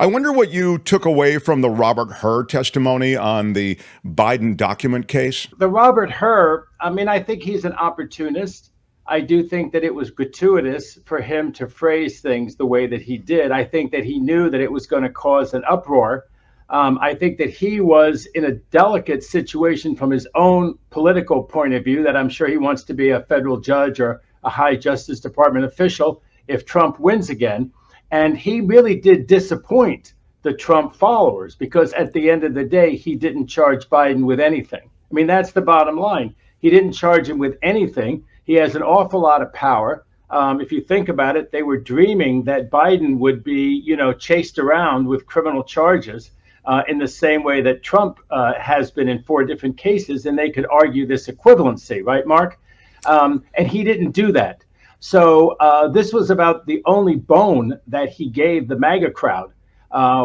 I wonder what you took away from the Robert Hur testimony on the Biden document case. The Robert Hur, I mean, I think he's an opportunist. I do think that it was gratuitous for him to phrase things the way that he did. I think that he knew that it was going to cause an uproar. I think that he was in a delicate situation from his own political point of view, that I'm sure he wants to be a federal judge or a high Justice Department official if Trump wins again. And he really did disappoint the Trump followers, because at the end of the day, he didn't charge Biden with anything. I mean, that's the bottom line. He didn't charge him with anything. He has an awful lot of power. If you think about it, they were dreaming that Biden would be, chased around with criminal charges in the same way that Trump has been in 4 different cases, and they could argue this equivalency, right, Mark? And he didn't do that. So this was about the only bone that he gave the MAGA crowd,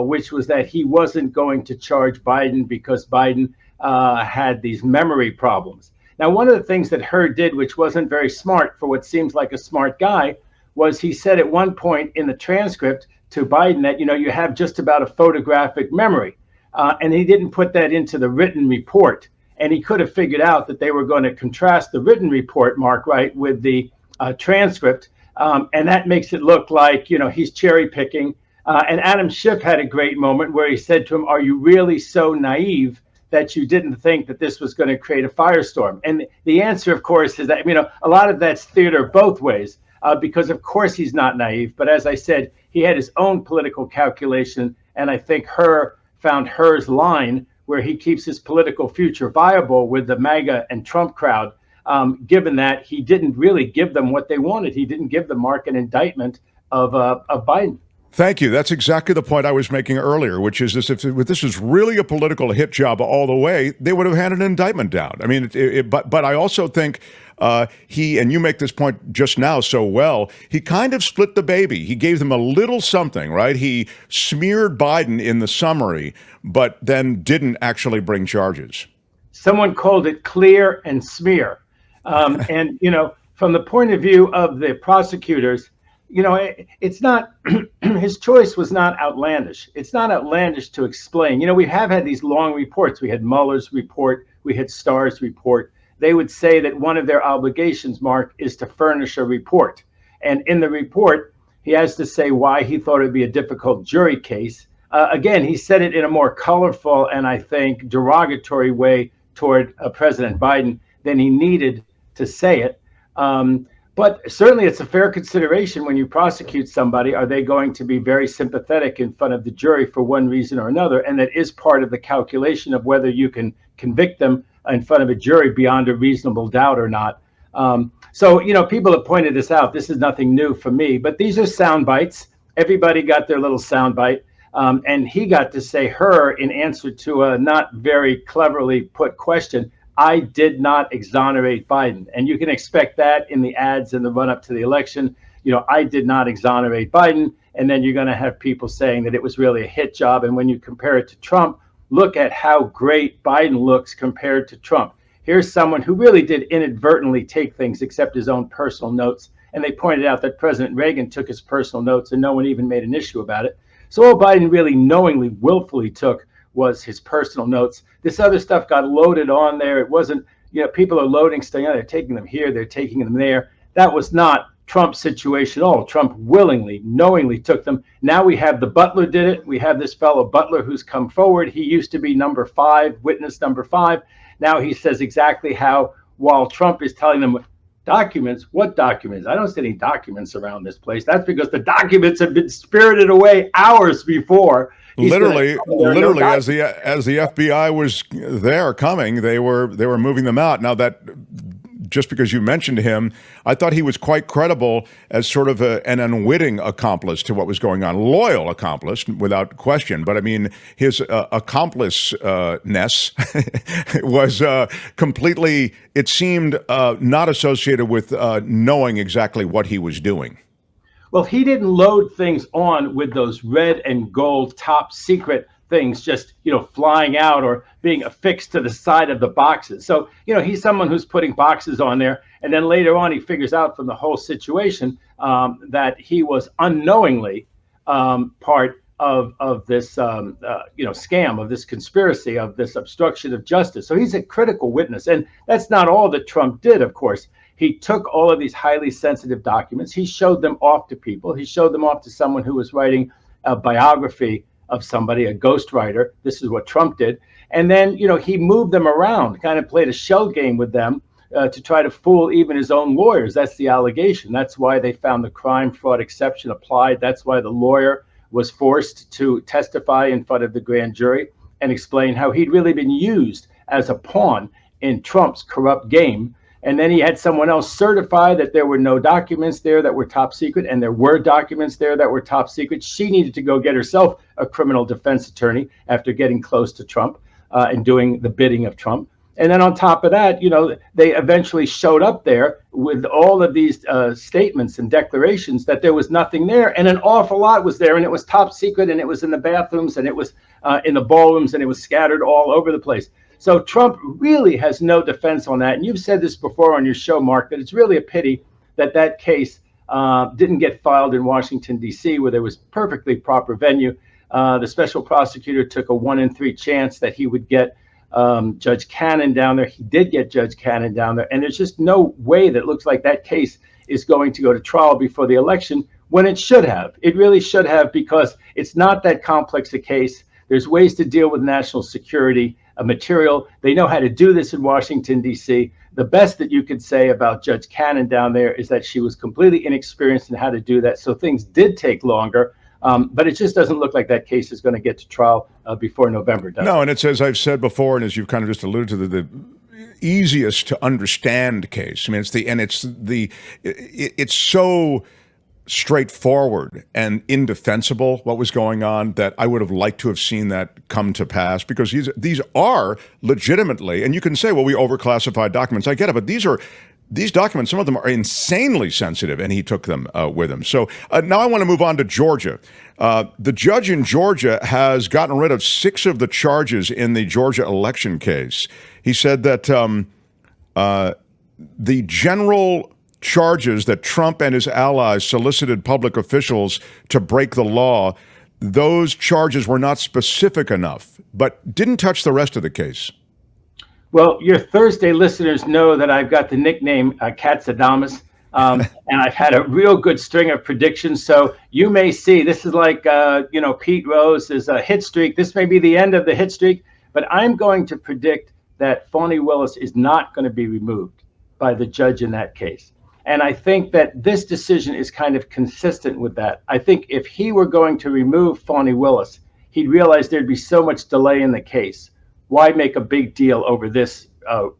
which was that he wasn't going to charge Biden because Biden had these memory problems. Now, one of the things that Hur did, which wasn't very smart for what seems like a smart guy, was he said at one point in the transcript to Biden that, you have just about a photographic memory. And he didn't put that into the written report. And he could have figured out that they were going to contrast the written report, Mark, right, with the transcript. And that makes it look like, he's cherry picking. And Adam Schiff had a great moment where he said to him, "Are you really so naive that you didn't think that this was going to create a firestorm?" And the answer, of course, is that, a lot of that's theater both ways, because, of course, he's not naive. But as I said, he had his own political calculation. And I think Hur found Hur's line where he keeps his political future viable with the MAGA and Trump crowd, given that he didn't really give them what they wanted. He didn't give them, Mark, an indictment of Biden. Thank you. That's exactly the point I was making earlier, which is this: if this was really a political hit job all the way, they would have had an indictment down. I mean, but I also think he, and you make this point just now so well, he kind of split the baby. He gave them a little something, right? He smeared Biden in the summary, but then didn't actually bring charges. Someone called it clear and smear. And, from the point of view of the prosecutors, it's not, his choice was not outlandish. It's not outlandish to explain. We have had these long reports. We had Mueller's report. We had Starr's report. They would say that one of their obligations, Mark, is to furnish a report. And in the report, he has to say why he thought it would be a difficult jury case. Again, he said it in a more colorful and, I think, derogatory way toward President Biden than he needed to say it. But certainly it's a fair consideration when you prosecute somebody. Are they going to be very sympathetic in front of the jury for one reason or another? And that is part of the calculation of whether you can convict them in front of a jury beyond a reasonable doubt or not. So, people have pointed this out. This is nothing new for me, but these are sound bites. Everybody got their little sound bite. And he got to say Hur in answer to a not very cleverly put question. I did not exonerate Biden. And you can expect that in the ads in the run up to the election. I did not exonerate Biden. And then you're going to have people saying that it was really a hit job. And when you compare it to Trump, look at how great Biden looks compared to Trump. Here's someone who really did inadvertently take things except his own personal notes. And they pointed out that President Reagan took his personal notes and no one even made an issue about it. So all Biden really knowingly, willfully took was his personal notes. This other stuff got loaded on there. It wasn't, people are loading stuff. They're taking them here, they're taking them there. That was not Trump's situation at all. Trump willingly, knowingly took them. Now we have the Butler did it. We have this fellow Butler who's come forward. He used to be number 5, witness number 5. Now he says exactly how, while Trump is telling them documents, what documents? I don't see any documents around this place. That's because the documents have been spirited away hours before. Literally, as the FBI was there coming, they were moving them out. Now that, just because you mentioned him, I thought he was quite credible as sort of an unwitting accomplice to what was going on. Loyal accomplice, without question. But I mean, his accomplice-ness was completely, it seemed, not associated with knowing exactly what he was doing. Well, he didn't load things on with those red and gold top secret things just, flying out or being affixed to the side of the boxes. So, he's someone who's putting boxes on there. And then later on, he figures out from the whole situation that he was unknowingly part of this scam, of this conspiracy, of this obstruction of justice. So he's a critical witness, and that's not all that Trump did. Of course, he took all of these highly sensitive documents. He showed them off to people. He showed them off to someone who was writing a biography of somebody, a ghostwriter. This is what Trump did. And then, he moved them around, kind of played a shell game with them to try to fool even his own lawyers. That's the allegation. That's why they found the crime fraud exception applied. That's why the lawyer was forced to testify in front of the grand jury and explain how he'd really been used as a pawn in Trump's corrupt game. And then he had someone else certify that there were no documents there that were top secret, and there were documents there that were top secret. She needed to go get herself a criminal defense attorney after getting close to Trump and doing the bidding of Trump. And then on top of that, they eventually showed up there with all of these statements and declarations that there was nothing there, and an awful lot was there, and it was top secret, and it was in the bathrooms, and it was in the ballrooms, and it was scattered all over the place. So Trump really has no defense on that. And you've said this before on your show, Mark, that it's really a pity that that case didn't get filed in Washington, D.C., where there was perfectly proper venue. The special prosecutor took a 1 in 3 chance that he would get Judge Cannon down there. He did get Judge Cannon down there. And there's just no way that it looks like that case is going to go to trial before the election when it should have. It really should have, because it's not that complex a case. There's ways to deal with national security material. They know how to do this in Washington, D.C. The best that you could say about Judge Cannon down there is that she was completely inexperienced in how to do that. So things did take longer. But it just doesn't look like that case is going to get to trial before November, does it? No, and it's, as I've said before, and as you've kind of just alluded to, the easiest to understand case. I mean, it's so straightforward and indefensible what was going on that I would have liked to have seen that come to pass, because these are legitimately, and you can say, well, we overclassified documents. I get it, but these documents, some of them are insanely sensitive, and he took them with him. So now I want to move on to Georgia. The judge in Georgia has gotten rid of 6 of the charges in the Georgia election case. He said that the general charges that Trump and his allies solicited public officials to break the law, those charges were not specific enough, but didn't touch the rest of the case. Well, your Thursday listeners know that I've got the nickname Katzadamus, and I've had a real good string of predictions. So you may see, this is like, Pete Rose's hit streak. This may be the end of the hit streak, but I'm going to predict that Fani Willis is not going to be removed by the judge in that case. And I think that this decision is kind of consistent with that. I think if he were going to remove Fani Willis, he'd realize there'd be so much delay in the case. Why make a big deal over this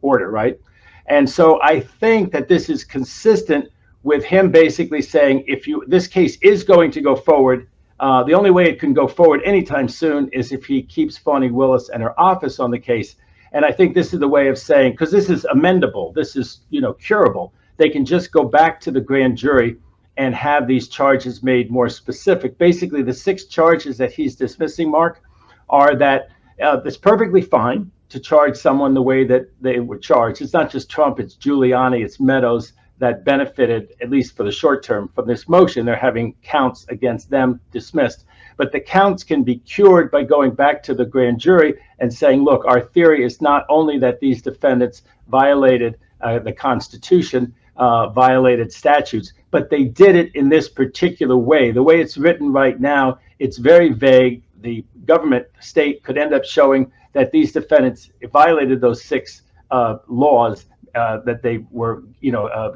order, right? And so I think that this is consistent with him basically saying, this case is going to go forward, the only way it can go forward anytime soon is if he keeps Fani Willis and her office on the case. And I think this is the way of saying, because this is amendable, this is curable. They can just go back to the grand jury and have these charges made more specific. Basically, the 6 charges that he's dismissing, Mark, are that it's perfectly fine to charge someone the way that they were charged. It's not just Trump, it's Giuliani, it's Meadows that benefited, at least for the short term, from this motion. They're having counts against them dismissed. But the counts can be cured by going back to the grand jury and saying, look, our theory is not only that these defendants violated the Constitution, violated statutes, but they did it in this particular way. The way it's written right now, it's very vague. The government, state, could end up showing that these defendants violated those 6 laws, that they were,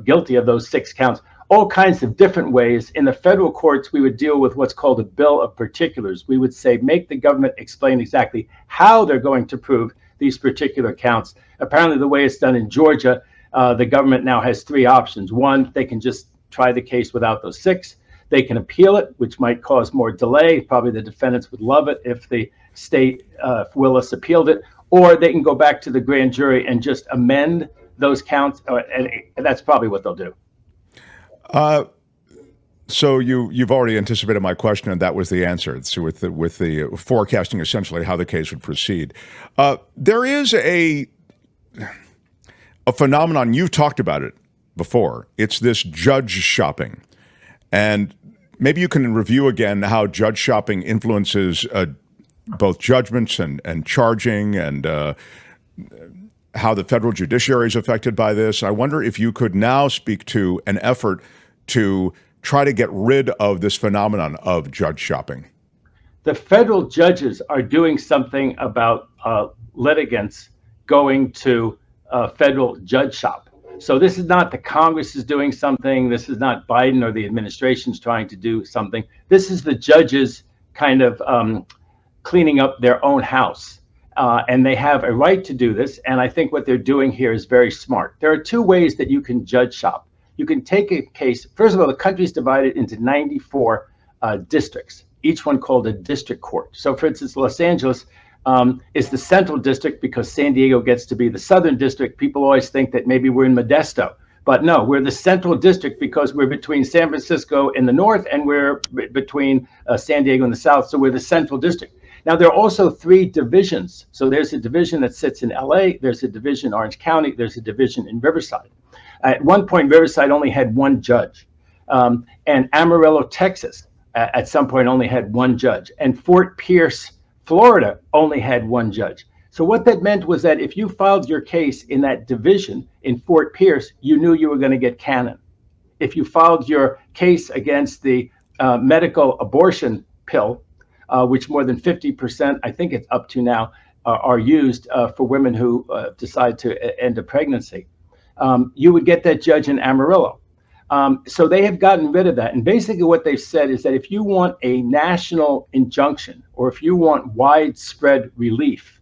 guilty of those 6 counts, all kinds of different ways. In the federal courts, we would deal with what's called a bill of particulars. We would say, make the government explain exactly how they're going to prove these particular counts. Apparently, the way it's done in Georgia, the government now has 3 options. 1, they can just try the case without those 6. They can appeal it, which might cause more delay. Probably the defendants would love it if the state, Willis, appealed it. Or they can go back to the grand jury and just amend those counts, and that's probably what they'll do. So you've already anticipated my question, and that was the answer. So with the forecasting essentially how the case would proceed. There is a phenomenon, you've talked about it before. It's this judge shopping. And maybe you can review again how judge shopping influences both judgments and charging, and how the federal judiciary is affected by this. I wonder if you could now speak to an effort to try to get rid of this phenomenon of judge shopping. The federal judges are doing something about litigants going to federal judge shop. So this is not the Congress is doing something. This is not Biden or the administration's trying to do something. This is the judges kind of cleaning up their own house. And they have a right to do this. And I think what they're doing here is very smart. There are two ways that you can judge shop. You can take a case. First of all, the country is divided into 94 districts, each one called a district court. So for instance, Los Angeles is the central district because San Diego gets to be the southern district. People always think that maybe we're in Modesto, but no, we're the central district because we're between San Francisco in the north and we're between San Diego in the south. So we're the central district. Now, there are also 3 divisions. So there's a division that sits in LA, there's a division in Orange County, there's a division in Riverside. At one point, Riverside only had 1 judge. And Amarillo, Texas, at some point only had 1 judge. And Fort Pierce, Florida, only had 1 judge. So what that meant was that if you filed your case in that division in Fort Pierce, you knew you were going to get canon. If you filed your case against the medical abortion pill, which more than 50%, I think it's up to now, are used for women who decide to end a pregnancy, you would get that judge in Amarillo. So they have gotten rid of that. And basically what they've said is that if you want a national injunction or if you want widespread relief,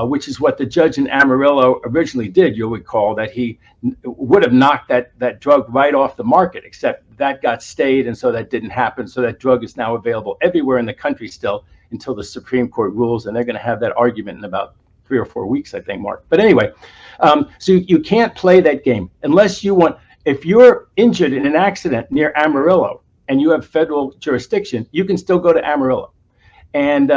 which is what the judge in Amarillo originally did, you'll recall that he would have knocked that drug right off the market, except that got stayed, and so that didn't happen. So that drug is now available everywhere in the country still until the Supreme Court rules, and they're going to have that argument in about 3 or 4 weeks, I think, Mark. But anyway, so you can't play that game unless you want. If you're injured in an accident near Amarillo and you have federal jurisdiction, you can still go to Amarillo. And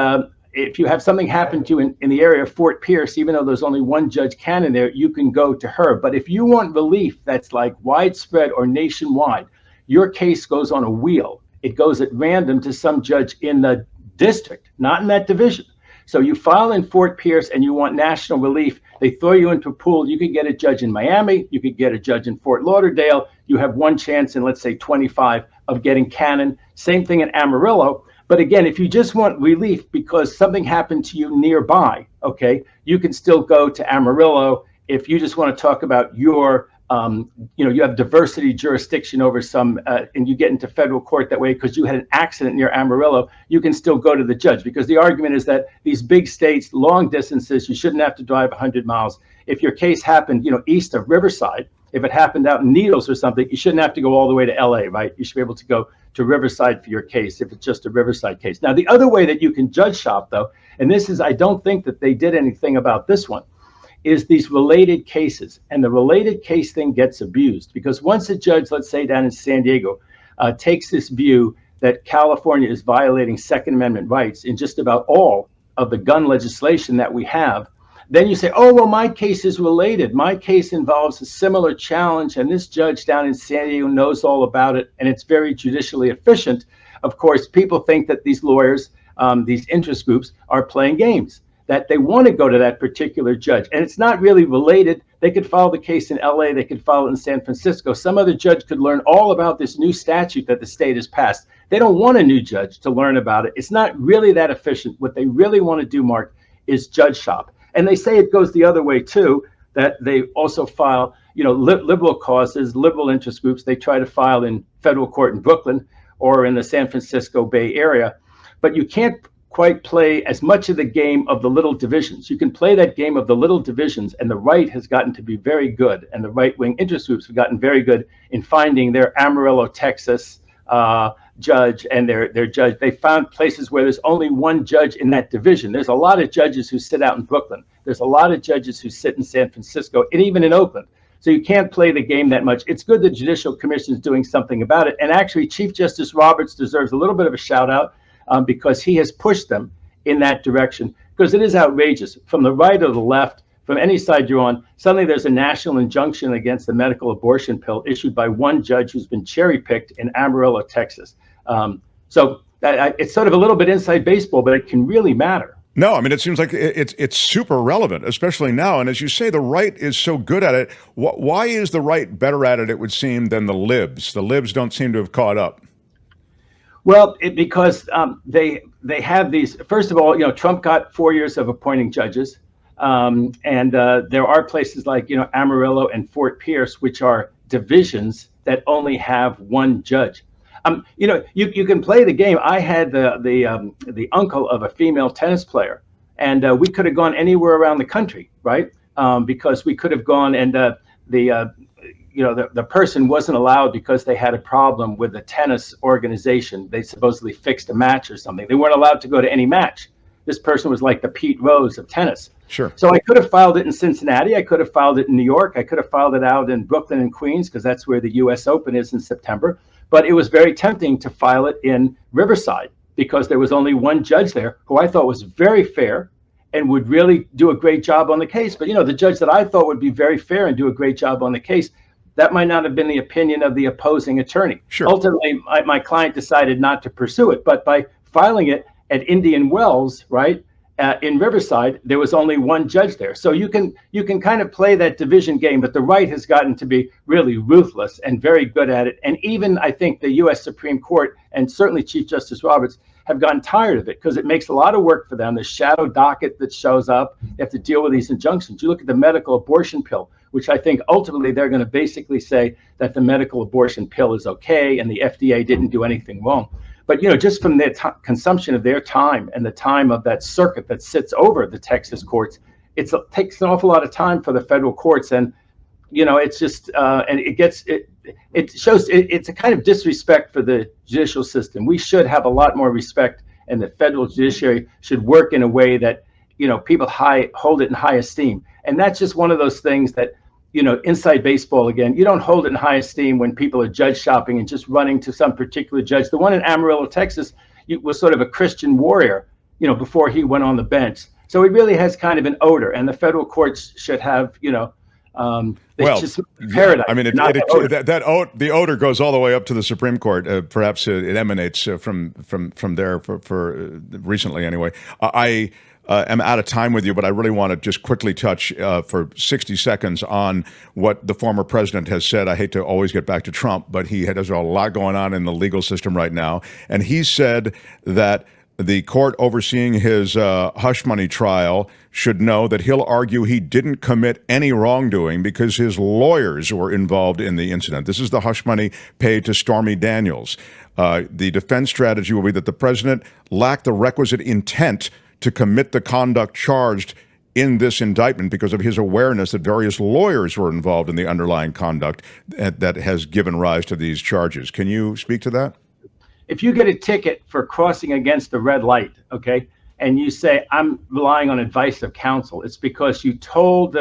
if you have something happen to you in the area of Fort Pierce, even though there's only 1 judge canon there, you can go to her. But if you want relief that's like widespread or nationwide, your case goes on a wheel. It goes at random to some judge in the district, not in that division. So you file in Fort Pierce and you want national relief, they throw you into a pool. You could get a judge in Miami, you could get a judge in Fort Lauderdale. You have 1 chance in, let's say, 25 of getting canon. Same thing in Amarillo. But again, if you just want relief because something happened to you nearby, okay, you can still go to Amarillo. If you just want to talk about your you have diversity jurisdiction over some, and you get into federal court that way because you had an accident near Amarillo, you can still go to the judge, because the argument is that these big states, long distances, you shouldn't have to drive 100 miles. If your case happened, east of Riverside, if it happened out in Needles or something, you shouldn't have to go all the way to LA, right? You should be able to go to Riverside for your case if it's just a Riverside case. Now, the other way that you can judge shop, though, and this is, I don't think that they did anything about this one, is these related cases. And the related case thing gets abused because once a judge, let's say down in San Diego, takes this view that California is violating Second Amendment rights in just about all of the gun legislation that we have, then you say, oh, well, my case is related. My case involves a similar challenge, and this judge down in San Diego knows all about it, and it's very judicially efficient. Of course, people think that these lawyers, these interest groups, are playing games, that they want to go to that particular judge. And it's not really related. They could file the case in LA, they could file it in San Francisco. Some other judge could learn all about this new statute that the state has passed. They don't want a new judge to learn about it. It's not really that efficient. What they really want to do, Mark, is judge shop. And they say it goes the other way too, that they also file, liberal causes, liberal interest groups. They try to file in federal court in Brooklyn or in the San Francisco Bay Area. But you can't quite play as much of the game of the little divisions. You can play that game of the little divisions, and the right has gotten to be very good, and the right-wing interest groups have gotten very good in finding their Amarillo, Texas judge and their judge. They found places where there's only 1 judge in that division. There's a lot of judges who sit out in Brooklyn. There's a lot of judges who sit in San Francisco and even in Oakland. So you can't play the game that much. It's good the Judicial Commission is doing something about it. And actually, Chief Justice Roberts deserves a little bit of a shout out because he has pushed them in that direction, because it is outrageous. From the right or the left, from any side you're on, suddenly there's a national injunction against the medical abortion pill issued by 1 judge who's been cherry-picked in Amarillo, Texas. It's sort of a little bit inside baseball, but it can really matter. No, I mean, it seems like it's super relevant, especially now. And as you say, the right is so good at it. Why is the right better at it, it would seem, than the libs? The libs don't seem to have caught up. Well, because they have these. First of all, Trump got 4 years of appointing judges, and there are places like Amarillo and Fort Pierce, which are divisions that only have one judge. You can play the game. I had the uncle of a female tennis player, and we could have gone anywhere around the country, right? Because we could have gone, and the person wasn't allowed because they had a problem with the tennis organization. They supposedly fixed a match or something. They weren't allowed to go to any match. This person was like the Pete Rose of tennis. Sure. So I could have filed it in Cincinnati. I could have filed it in New York. I could have filed it out in Brooklyn and Queens because that's where the U.S. Open is in September. But it was very tempting to file it in Riverside because there was only one judge there who I thought was very fair and would really do a great job on the case. But, the judge that I thought would be very fair and do a great job on the case, that might not have been the opinion of the opposing attorney. Sure. Ultimately, my client decided not to pursue it. But by filing it at Indian Wells, right, in Riverside, there was only one judge there. So you can kind of play that division game, but the right has gotten to be really ruthless and very good at it. And even I think the U.S. Supreme Court and certainly Chief Justice Roberts have gotten tired of it because it makes a lot of work for them. The shadow docket that shows up, they have to deal with these injunctions. You look at the medical abortion pill, which I think ultimately they're going to basically say that the medical abortion pill is okay and the FDA didn't do anything wrong. But, just from their consumption of their time and the time of that circuit that sits over the Texas courts, it takes an awful lot of time for the federal courts. And, it's just and it shows it's a kind of disrespect for the judicial system. We should have a lot more respect, and the federal judiciary should work in a way that, people hold it in high esteem. And that's just one of those things that, inside baseball again, you don't hold it in high esteem when people are judge shopping and just running to some particular judge. The one in Amarillo, Texas, was sort of a Christian warrior, before he went on the bench. So it really has kind of an odor, and the federal courts should have, just paradise. I mean, the odor goes all the way up to the Supreme Court. Perhaps it emanates from there for recently anyway. I am out of time with you, but I really want to just quickly touch for 60 seconds on what the former president has said. I hate to always get back to Trump, but there's a lot going on in the legal system right now. And he said that the court overseeing his hush money trial should know that he'll argue he didn't commit any wrongdoing because his lawyers were involved in the incident. This is the hush money paid to Stormy Daniels. The defense strategy will be that the president lacked the requisite intent to commit the conduct charged in this indictment because of his awareness that various lawyers were involved in the underlying conduct that has given rise to these charges. Can you speak to that? If you get a ticket for crossing against the red light, okay, and you say, I'm relying on advice of counsel, it's because you told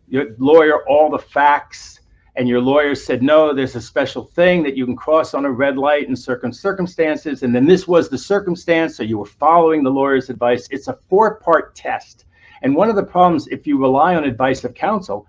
your lawyer all the facts, and your lawyer said, no, there's a special thing that you can cross on a red light in certain circumstances, and then this was the circumstance, so you were following the lawyer's advice. It's a 4-part test. And one of the problems, if you rely on advice of counsel,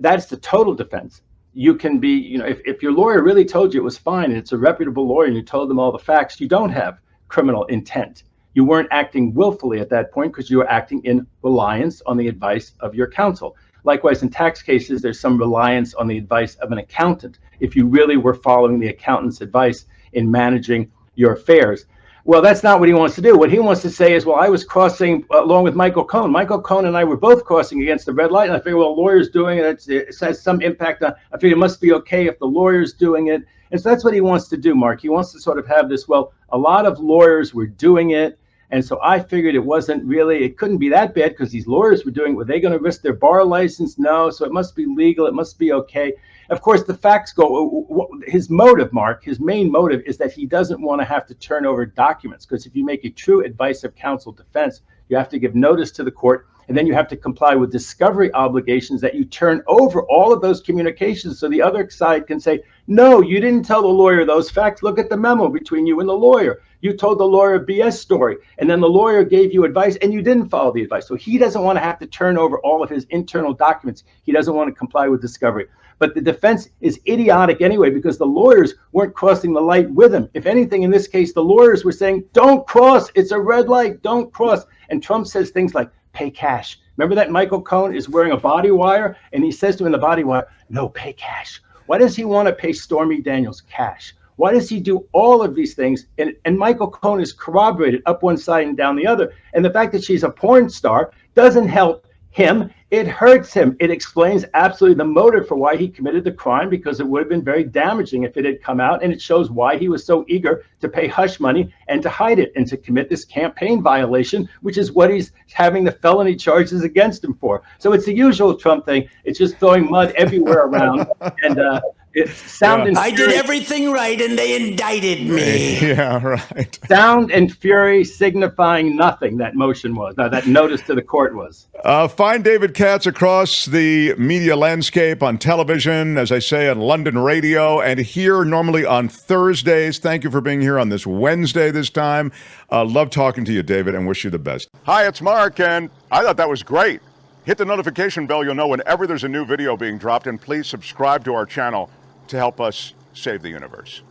that's the total defense. You can be, if your lawyer really told you it was fine and it's a reputable lawyer and you told them all the facts, you don't have criminal intent. You weren't acting willfully at that point because you were acting in reliance on the advice of your counsel. Likewise, in tax cases, there's some reliance on the advice of an accountant if you really were following the accountant's advice in managing your affairs. Well, that's not what he wants to do. What he wants to say is, well, I was crossing along with Michael Cohen. Michael Cohen and I were both crossing against the red light. And I figured, well, the lawyer's doing it. It has some impact on, I figured it must be okay if the lawyer's doing it. And so that's what he wants to do, Mark. He wants to sort of have this, well, a lot of lawyers were doing it. And so I figured it couldn't be that bad because these lawyers were doing it. Were they going to risk their bar license? No. So it must be legal. It must be okay. Of course, the facts go, his motive, Mark, his main motive is that he doesn't want to have to turn over documents. Because if you make a true advice of counsel defense, you have to give notice to the court. And then you have to comply with discovery obligations that you turn over all of those communications so the other side can say, no, you didn't tell the lawyer those facts. Look at the memo between you and the lawyer. You told the lawyer a BS story, and then the lawyer gave you advice and you didn't follow the advice. So he doesn't want to have to turn over all of his internal documents. He doesn't want to comply with discovery. But the defense is idiotic anyway, because the lawyers weren't crossing the light with him. If anything, in this case, the lawyers were saying, don't cross. It's a red light. Don't cross. And Trump says things like, pay cash. Remember that Michael Cohen is wearing a body wire, and he says to him in the body wire, no, pay cash. Why does he want to pay Stormy Daniels cash? Why does he do all of these things? And Michael Cohen is corroborated up one side and down the other. And the fact that she's a porn star doesn't help him. It hurts him. It explains absolutely the motive for why he committed the crime, because it would have been very damaging if it had come out. And it shows why he was so eager to pay hush money and to hide it and to commit this campaign violation, which is what he's having the felony charges against him for. So it's the usual Trump thing. It's just throwing mud everywhere around. And it's sound and I fury. did everything right and they indicted me. Yeah, right. Sound and fury signifying nothing, that motion was. No, that notice to the court was. Find David Katz across the media landscape on television, as I say, on London radio, and here normally on Thursdays. Thank you for being here on this Wednesday this time. Love talking to you, David, and wish you the best. Hi, it's Mark, and I thought that was great. Hit the notification bell. You'll know whenever there's a new video being dropped, and please subscribe to our channel to help us save the universe.